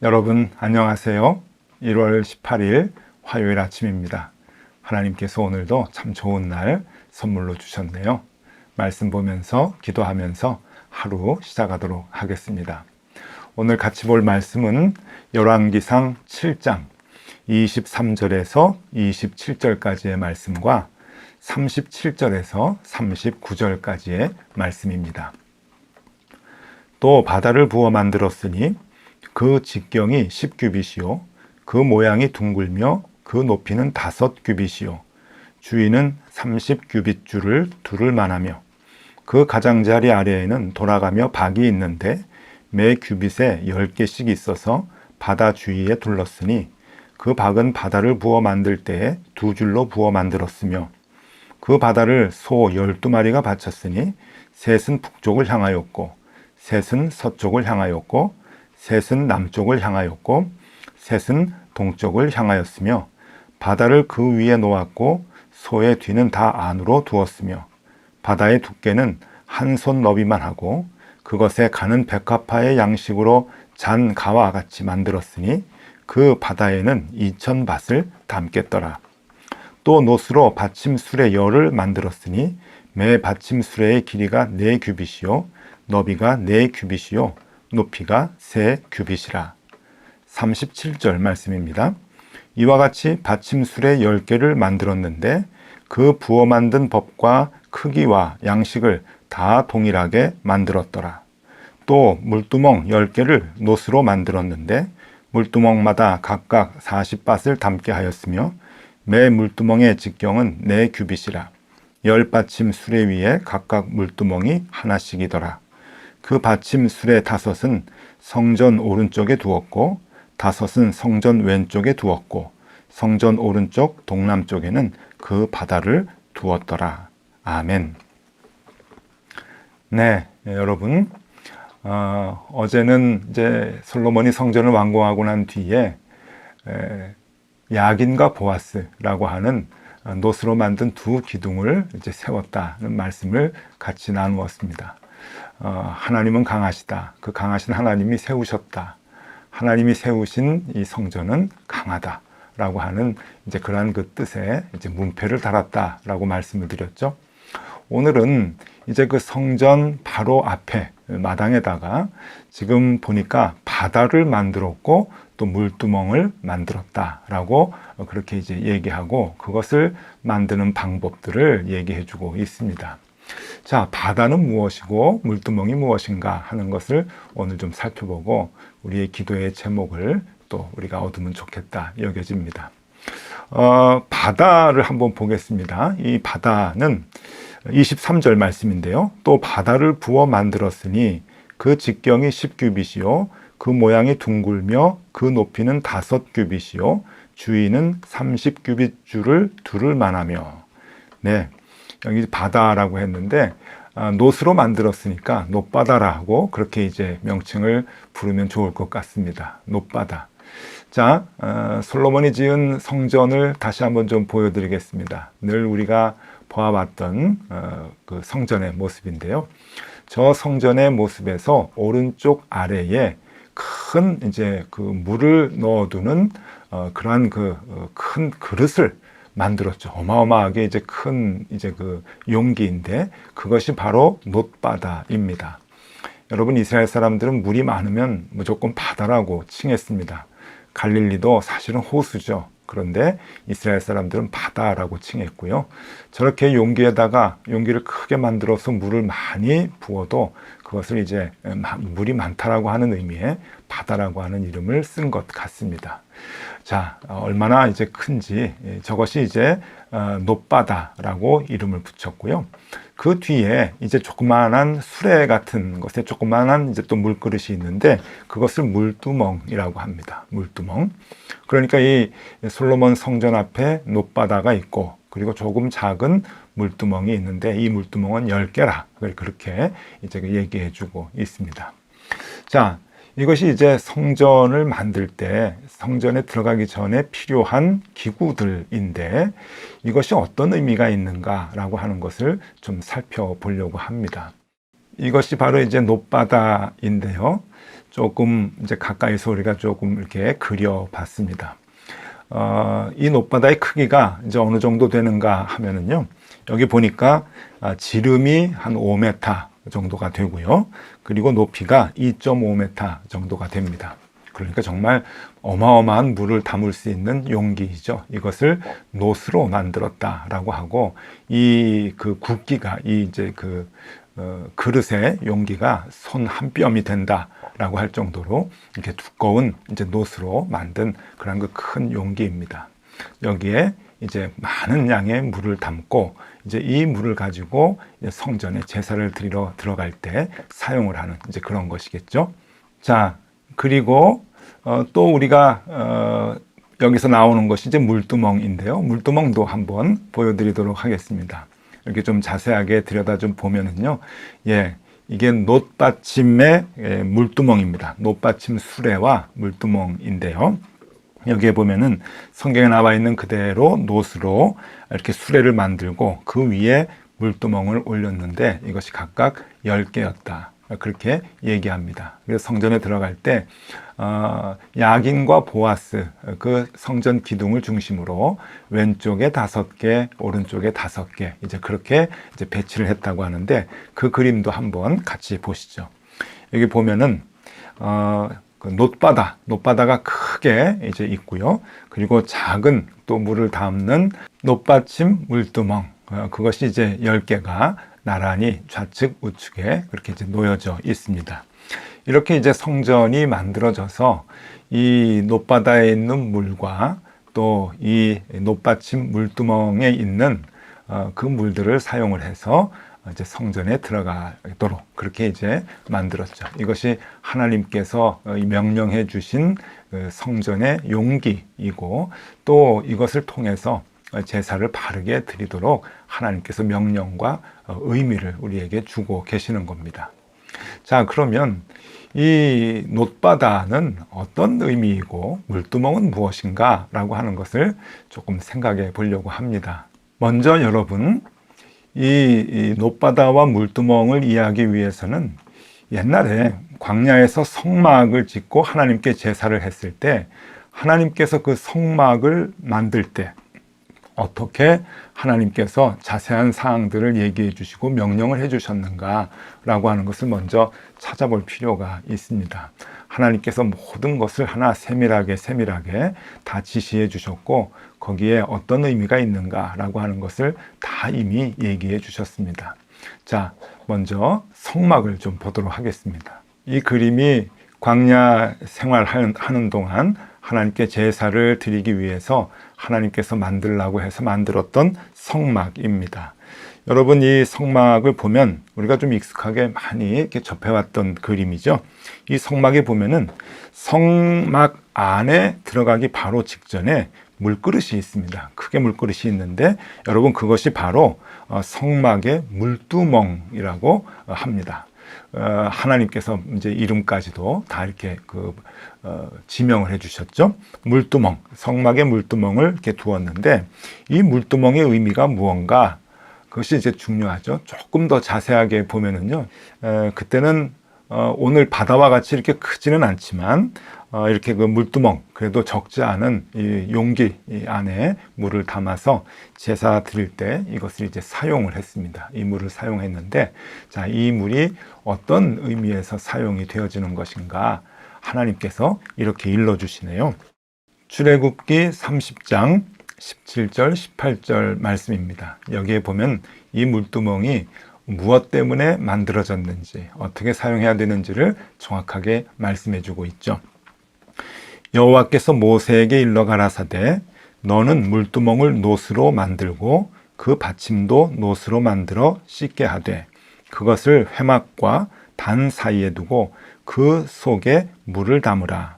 여러분 안녕하세요. 1월 18일 화요일 아침입니다. 하나님께서 오늘도 참 좋은 날 선물로 주셨네요. 말씀 보면서 기도하면서 하루 시작하도록 하겠습니다. 오늘 같이 볼 말씀은 열왕기상 7장 23절에서 27절까지의 말씀과 37절에서 39절까지의 말씀입니다. 또 바다를 부어 만들었으니 그 직경이 10규빗이요 그 모양이 둥글며 그 높이는 5규빗이요 주위는 30규빗 줄을 두를 만하며 그 가장자리 아래에는 돌아가며 박이 있는데 매 규빗에 10개씩 있어서 바다 주위에 둘렀으니 그 박은 바다를 부어 만들 때에 2줄로 부어 만들었으며 그 바다를 소 12마리가 바쳤으니 셋은 북쪽을 향하였고 셋은 서쪽을 향하였고 셋은 남쪽을 향하였고 셋은 동쪽을 향하였으며 바다를 그 위에 놓았고 소의 뒤는 다 안으로 두었으며 바다의 두께는 한 손 너비만 하고 그것에 가는 백합화의 양식으로 잔 가와 같이 만들었으니 그 바다에는 2000밭을 담겠더라. 또 노스로 받침수레 열을 만들었으니 매 받침수레의 길이가 4규빗이요 너비가 4규빗이요 높이가 3규빗이라. 37절 말씀입니다. 이와 같이 받침술에 10개를 만들었는데 그 부어 만든 법과 크기와 양식을 다 동일하게 만들었더라. 또 물두멍 10개를 노스로 만들었는데 물두멍마다 각각 40밭을 담게 하였으며 매 물두멍의 직경은 4규빗이라. 10받침 수레 위에 각각 물두멍이 하나씩이더라. 그 받침 수레 5은 성전 오른쪽에 두었고 5은 성전 왼쪽에 두었고 성전 오른쪽 동남쪽에는 그 바다를 두었더라. 아멘. 네, 여러분 어제는 이제 솔로몬이 성전을 완공하고 난 뒤에 야긴과 보아스라고 하는 노스로 만든 2 기둥을 이제 세웠다는 말씀을 같이 나누었습니다. 하나님은 강하시다. 그 강하신 하나님이 세우셨다. 하나님이 세우신 이 성전은 강하다라고 하는 이제 그러한 그 뜻에 이제 문패를 달았다라고 말씀을 드렸죠. 오늘은 이제 그 성전 바로 앞에 마당에다가 지금 보니까 바다를 만들었고 또 물두멍을 만들었다라고 그렇게 이제 얘기하고 그것을 만드는 방법들을 얘기해 주고 있습니다. 자, 바다는 무엇이고 물두멍이 무엇인가 하는 것을 오늘 좀 살펴보고 우리의 기도의 제목을 또 우리가 얻으면 좋겠다 여겨집니다. 바다를 한번 보겠습니다. 이 바다는 23절 말씀인데요. 또 바다를 부어 만들었으니 그 직경이 10규빗이요 그 모양이 둥글며 그 높이는 5규빗이요 주위는 30규빗 줄을 두를 만하며. 네, 여기 바다라고 했는데 노스로 만들었으니까 놋바다라고 그렇게 이제 명칭을 부르면 좋을 것 같습니다. 놋바다. 자, 솔로몬이 지은 성전을 다시 한번 좀 보여드리겠습니다. 늘 우리가 보아왔던 그 성전의 모습인데요. 저 성전의 모습에서 오른쪽 아래에 큰 이제 그 물을 넣어두는 그러한 그 큰 그릇을 만들었죠. 어마어마하게 이제 큰 이제 그 용기인데 그것이 바로 놋바다입니다. 여러분 이스라엘 사람들은 물이 많으면 무조건 바다라고 칭했습니다. 갈릴리도 사실은 호수죠. 그런데 이스라엘 사람들은 바다라고 칭했고요. 저렇게 용기에다가 용기를 크게 만들어서 물을 많이 부어도 그것을 이제 물이 많다라고 하는 의미의 바다라고 하는 이름을 쓴 것 같습니다. 자, 얼마나 이제 큰지 저것이 이제 놋바다라고 이름을 붙였고요. 그 뒤에 이제 조그마한 수레 같은 것에 조그마한 이제 또 물그릇이 있는데 그것을 물두멍이라고 합니다. 물두멍. 그러니까 이 솔로몬 성전 앞에 놋바다가 있고 그리고 조금 작은 물두멍이 있는데 이 물두멍은 10개라 그렇게 이제 얘기해 주고 있습니다. 자, 이것이 이제 성전을 만들 때 성전에 들어가기 전에 필요한 기구들인데 이것이 어떤 의미가 있는가라고 하는 것을 좀 살펴보려고 합니다. 이것이 바로 이제 놋바다인데요. 조금 이제 가까이서 우리가 조금 이렇게 그려봤습니다. 이 놋바다의 크기가 이제 어느 정도 되는가 하면은요. 여기 보니까 지름이 한 5m 정도가 되고요. 그리고 높이가 2.5m 정도가 됩니다. 그러니까 정말 어마어마한 물을 담을 수 있는 용기이죠. 이것을 놋으로 만들었다라고 하고 이 그 굵기가 이 이제 그 그릇의 용기가 손 한 뼘이 된다라고 할 정도로 이렇게 두꺼운 이제 놋으로 만든 그런 그 큰 용기입니다. 여기에 이제 많은 양의 물을 담고 이제 이 물을 가지고 성전에 제사를 드리러 들어갈 때 사용을 하는 이제 그런 것이겠죠. 자, 그리고 또 우리가 여기서 나오는 것이 이제 물두멍인데요. 물두멍도 한번 보여드리도록 하겠습니다. 이렇게 좀 자세하게 들여다 좀 보면은요, 예, 이게 놋받침의 물두멍입니다. 놋받침 수레와 물두멍인데요. 여기에 보면은 성경에 나와 있는 그대로 놋으로 이렇게 수레를 만들고 그 위에 물두멍을 올렸는데 이것이 각각 10개였다. 그렇게 얘기합니다. 그래서 성전에 들어갈 때 야긴과 보아스 그 성전 기둥을 중심으로 왼쪽에 5개, 오른쪽에 5개 이제 그렇게 이제 배치를 했다고 하는데 그 그림도 한번 같이 보시죠. 여기 보면은 그 놋바다가 크게 이제 있고요. 그리고 작은 또 물을 담는 놋받침 물두멍 그것이 이제 10개가 나란히 좌측 우측에 그렇게 이제 놓여져 있습니다. 이렇게 이제 성전이 만들어져서 이 놋바다에 있는 물과 또 이 놋받침 물두멍에 있는 그 물들을 사용을 해서 이제 성전에 들어가도록 그렇게 이제 만들었죠. 이것이 하나님께서 명령해 주신 성전의 용기이고 또 이것을 통해서 제사를 바르게 드리도록 하나님께서 명령과 의미를 우리에게 주고 계시는 겁니다. 자, 그러면 이 놋바다는 어떤 의미이고 물두멍은 무엇인가 라고 하는 것을 조금 생각해 보려고 합니다. 먼저 여러분, 이 놋바다와 물두멍을 이해하기 위해서는 옛날에 광야에서 성막을 짓고 하나님께 제사를 했을 때 하나님께서 그 성막을 만들 때 어떻게 하나님께서 자세한 사항들을 얘기해 주시고 명령을 해 주셨는가 라고 하는 것을 먼저 찾아볼 필요가 있습니다. 하나님께서 모든 것을 하나 세밀하게 다 지시해 주셨고 거기에 어떤 의미가 있는가 라고 하는 것을 다 이미 얘기해 주셨습니다. 자, 먼저 성막을 좀 보도록 하겠습니다. 이 그림이 광야 생활하는 동안 하나님께 제사를 드리기 위해서 하나님께서 만들라고 해서 만들었던 성막입니다. 여러분, 이 성막을 보면 우리가 좀 익숙하게 많이 이렇게 접해왔던 그림이죠. 이 성막에 보면은 성막 안에 들어가기 바로 직전에 물그릇이 있습니다. 크게 물그릇이 있는데 여러분 그것이 바로 성막의 물두멍이라고 합니다. 하나님께서 이제 이름까지도 다 이렇게 지명을 해주셨죠. 물두멍, 성막의 물두멍을 이렇게 두었는데 이 물두멍의 의미가 무언가 그것이 이제 중요하죠. 조금 더 자세하게 보면은요, 그때는 오늘 바다와 같이 이렇게 크지는 않지만 이렇게 그 물두멍 그래도 적지 않은 이 용기 안에 물을 담아서 제사 드릴 때 이것을 이제 사용을 했습니다. 이 물을 사용했는데 자, 이 물이 어떤 의미에서 사용이 되어지는 것인가 하나님께서 이렇게 일러 주시네요. 출애굽기 30장 17절 18절 말씀입니다. 여기에 보면 이 물두멍이 무엇 때문에 만들어졌는지 어떻게 사용해야 되는지를 정확하게 말씀해 주고 있죠. 여호와께서 모세에게 일러 가라사대 너는 물두멍을 놋으로 만들고 그 받침도 놋으로 만들어 씻게 하되 그것을 회막과 단 사이에 두고 그 속에 물을 담으라.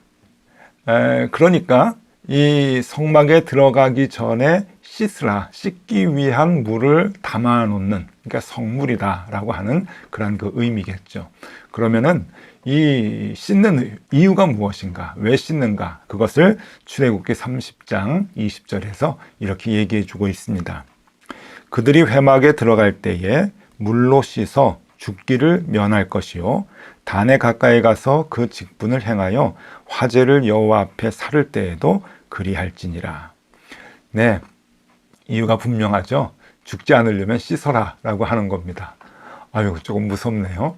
그러니까 이 성막에 들어가기 전에 씻으라, 씻기 위한 물을 담아 놓는, 그러니까 성물이다라고 하는 그런 그 의미겠죠. 그러면은 이 씻는 이유가 무엇인가, 왜 씻는가, 그것을 출애굽기 30장 20절에서 이렇게 얘기해 주고 있습니다. 그들이 회막에 들어갈 때에 물로 씻어 죽기를 면할 것이요 단에 가까이 가서 그 직분을 행하여 화제를 여호와 앞에 살을 때에도 그리할지니라. 네, 이유가 분명하죠. 죽지 않으려면 씻어라 라고 하는 겁니다. 아유, 조금 무섭네요.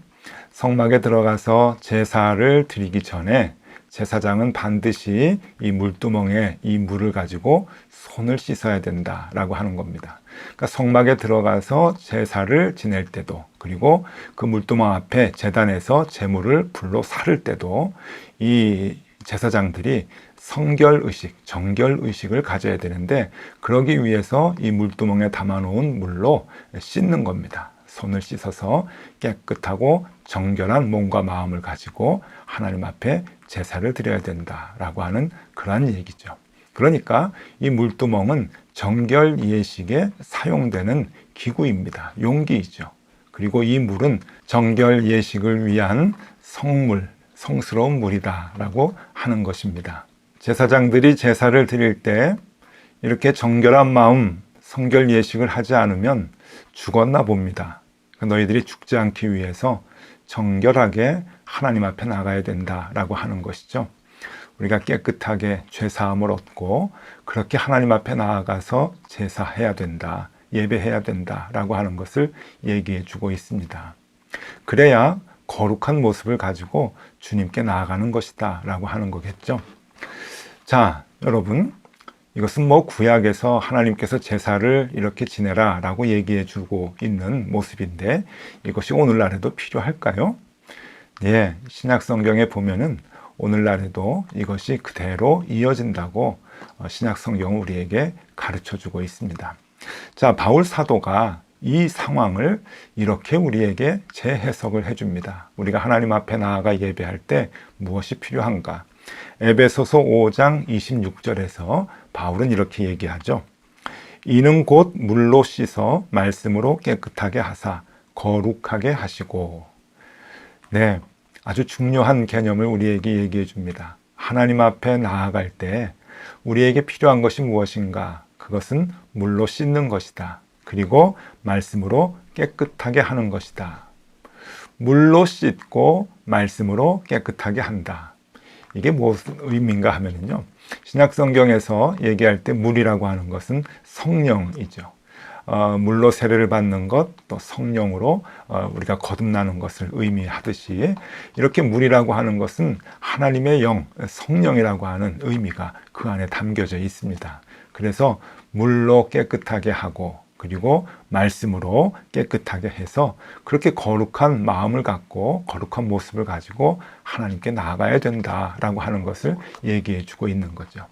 성막에 들어가서 제사를 드리기 전에 제사장은 반드시 이 물두멍에 이 물을 가지고 손을 씻어야 된다라고 하는 겁니다. 그러니까 성막에 들어가서 제사를 지낼 때도, 그리고 그 물두멍 앞에 제단에서 제물을 불로 사를 때도 이 제사장들이 성결의식, 정결의식을 가져야 되는데, 그러기 위해서 이 물두멍에 담아놓은 물로 씻는 겁니다. 손을 씻어서 깨끗하고 정결한 몸과 마음을 가지고 하나님 앞에 제사를 드려야 된다라고 하는 그러한 얘기죠. 그러니까 이 물두멍은 정결 예식에 사용되는 기구입니다. 용기이죠. 그리고 이 물은 정결 예식을 위한 성물, 성스러운 물이다라고 하는 것입니다. 제사장들이 제사를 드릴 때 이렇게 정결한 마음, 성결 예식을 하지 않으면 죽었나 봅니다. 너희들이 죽지 않기 위해서 정결하게 하나님 앞에 나가야 된다라고 하는 것이죠. 우리가 깨끗하게 죄사함을 얻고 그렇게 하나님 앞에 나아가서 제사해야 된다, 예배해야 된다라고 하는 것을 얘기해 주고 있습니다. 그래야 거룩한 모습을 가지고 주님께 나아가는 것이다 라고 하는 거겠죠. 자, 여러분, 이것은 구약에서 하나님께서 제사를 이렇게 지내라 라고 얘기해 주고 있는 모습인데, 이것이 오늘날에도 필요할까요? 예, 신약 성경에 보면은 오늘날에도 이것이 그대로 이어진다고 신약 성경은 우리에게 가르쳐 주고 있습니다. 자, 바울 사도가 이 상황을 이렇게 우리에게 재해석을 해줍니다. 우리가 하나님 앞에 나아가 예배할 때 무엇이 필요한가? 에베소서 5장 26절에서 바울은 이렇게 얘기하죠. 이는 곧 물로 씻어 말씀으로 깨끗하게 하사 거룩하게 하시고. 네, 아주 중요한 개념을 우리에게 얘기해 줍니다. 하나님 앞에 나아갈 때 우리에게 필요한 것이 무엇인가? 그것은 물로 씻는 것이다. 그리고 말씀으로 깨끗하게 하는 것이다. 물로 씻고 말씀으로 깨끗하게 한다. 이게 무슨 의미인가 하면요, 신약 성경에서 얘기할 때 물이라고 하는 것은 성령이죠. 물로 세례를 받는 것, 또 성령으로 우리가 거듭나는 것을 의미하듯이, 이렇게 물이라고 하는 것은 하나님의 영, 성령이라고 하는 의미가 그 안에 담겨져 있습니다. 그래서 물로 깨끗하게 하고, 그리고 말씀으로 깨끗하게 해서 그렇게 거룩한 마음을 갖고 거룩한 모습을 가지고 하나님께 나아가야 된다라고 하는 것을 얘기해 주고 있는 거죠.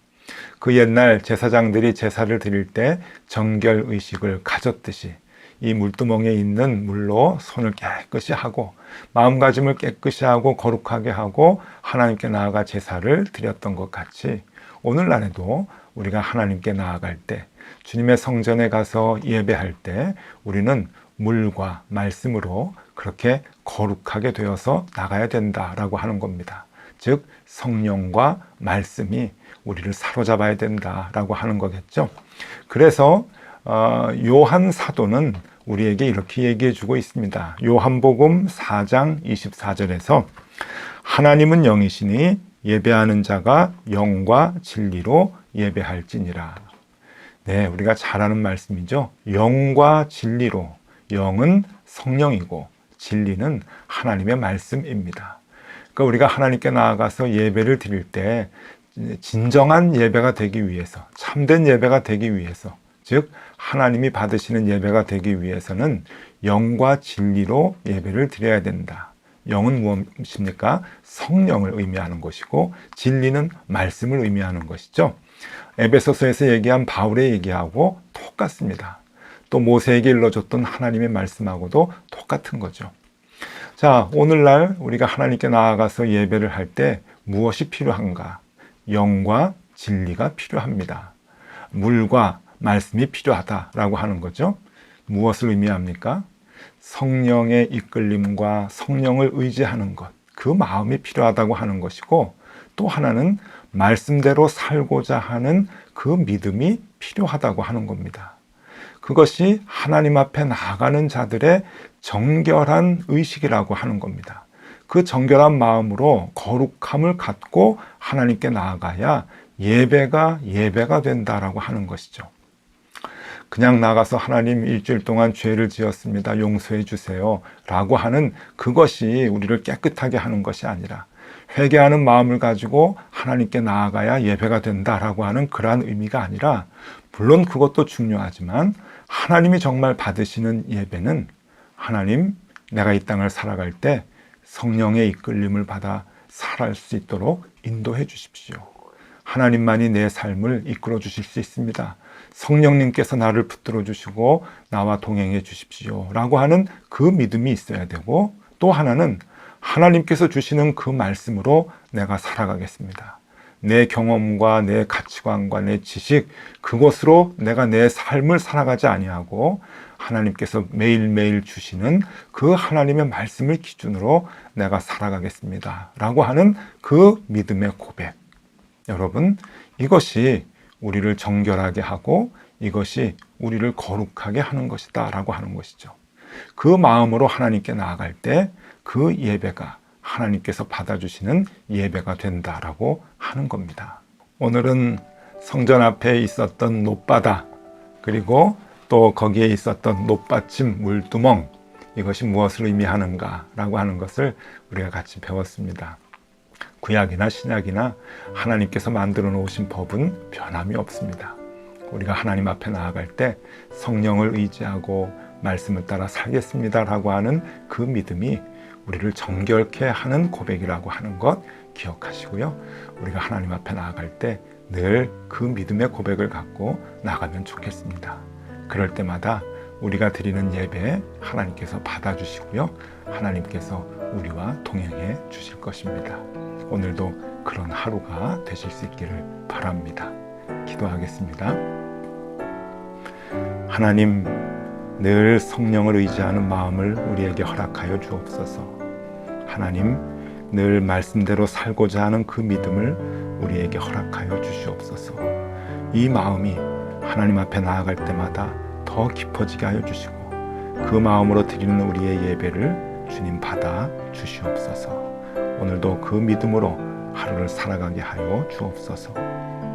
그 옛날 제사장들이 제사를 드릴 때 정결의식을 가졌듯이 이 물두멍에 있는 물로 손을 깨끗이 하고 마음가짐을 깨끗이 하고 거룩하게 하고 하나님께 나아가 제사를 드렸던 것 같이, 오늘날에도 우리가 하나님께 나아갈 때, 주님의 성전에 가서 예배할 때 우리는 물과 말씀으로 그렇게 거룩하게 되어서 나가야 된다라고 하는 겁니다. 즉 성령과 말씀이 우리를 사로잡아야 된다라고 하는 거겠죠. 그래서 요한 사도는 우리에게 이렇게 얘기해 주고 있습니다. 요한복음 4장 24절에서 하나님은 영이시니 예배하는 자가 영과 진리로 예배할지니라. 네, 우리가 잘 아는 말씀이죠. 영과 진리로, 영은 성령이고 진리는 하나님의 말씀입니다. 그러니까 우리가 하나님께 나아가서 예배를 드릴 때 진정한 예배가 되기 위해서, 참된 예배가 되기 위해서, 즉 하나님이 받으시는 예배가 되기 위해서는 영과 진리로 예배를 드려야 된다. 영은 무엇입니까? 성령을 의미하는 것이고, 진리는 말씀을 의미하는 것이죠. 에베소서에서 얘기한 바울의 얘기하고 똑같습니다. 또 모세에게 일러줬던 하나님의 말씀하고도 똑같은 거죠. 자, 오늘날 우리가 하나님께 나아가서 예배를 할 때 무엇이 필요한가? 영과 진리가 필요합니다. 물과 말씀이 필요하다라고 하는 거죠. 무엇을 의미합니까? 성령의 이끌림과 성령을 의지하는 것, 그 마음이 필요하다고 하는 것이고, 또 하나는 말씀대로 살고자 하는 그 믿음이 필요하다고 하는 겁니다. 그것이 하나님 앞에 나아가는 자들의 정결한 의식이라고 하는 겁니다. 그 정결한 마음으로 거룩함을 갖고 하나님께 나아가야 예배가 된다라고 하는 것이죠. 그냥 나가서 하나님 일주일 동안 죄를 지었습니다, 용서해 주세요 라고 하는 그것이 우리를 깨끗하게 하는 것이 아니라, 회개하는 마음을 가지고 하나님께 나아가야 예배가 된다라고 하는 그러한 의미가 아니라, 물론 그것도 중요하지만 하나님이 정말 받으시는 예배는, 하나님, 내가 이 땅을 살아갈 때 성령의 이끌림을 받아 살아갈 수 있도록 인도해 주십시오. 하나님만이 내 삶을 이끌어 주실 수 있습니다. 성령님께서 나를 붙들어 주시고 나와 동행해 주십시오 라고 하는 그 믿음이 있어야 되고, 또 하나는 하나님께서 주시는 그 말씀으로 내가 살아가겠습니다. 내 경험과 내 가치관과 내 지식, 그것으로 내가 내 삶을 살아가지 아니하고 하나님께서 매일매일 주시는 그 하나님의 말씀을 기준으로 내가 살아가겠습니다 라고 하는 그 믿음의 고백. 여러분, 이것이 우리를 정결하게 하고 이것이 우리를 거룩하게 하는 것이다 라고 하는 것이죠. 그 마음으로 하나님께 나아갈 때 그 예배가 하나님께서 받아주시는 예배가 된다라고 하는 겁니다. 오늘은 성전 앞에 있었던 놋바다, 그리고 또 거기에 있었던 놋받침 물두멍, 이것이 무엇을 의미하는가라고 하는 것을 우리가 같이 배웠습니다. 구약이나 신약이나 하나님께서 만들어 놓으신 법은 변함이 없습니다. 우리가 하나님 앞에 나아갈 때 성령을 의지하고 말씀을 따라 살겠습니다라고 하는 그 믿음이 우리를 정결케 하는 고백이라고 하는 것 기억하시고요. 우리가 하나님 앞에 나아갈 때 늘 그 믿음의 고백을 갖고 나가면 좋겠습니다. 그럴 때마다 우리가 드리는 예배 하나님께서 받아주시고요. 하나님께서 우리와 동행해 주실 것입니다. 오늘도 그런 하루가 되실 수 있기를 바랍니다. 기도하겠습니다. 하나님, 늘 성령을 의지하는 마음을 우리에게 허락하여 주옵소서. 하나님, 늘 말씀대로 살고자 하는 그 믿음을 우리에게 허락하여 주시옵소서. 이 마음이 하나님 앞에 나아갈 때마다 더 깊어지게 하여 주시고, 그 마음으로 드리는 우리의 예배를 주님 받아 주시옵소서. 오늘도 그 믿음으로 하루를 살아가게 하여 주옵소서.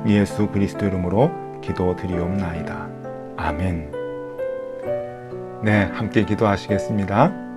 예수 그리스도 이름으로 기도드리옵나이다. 아멘. 네, 함께 기도하시겠습니다.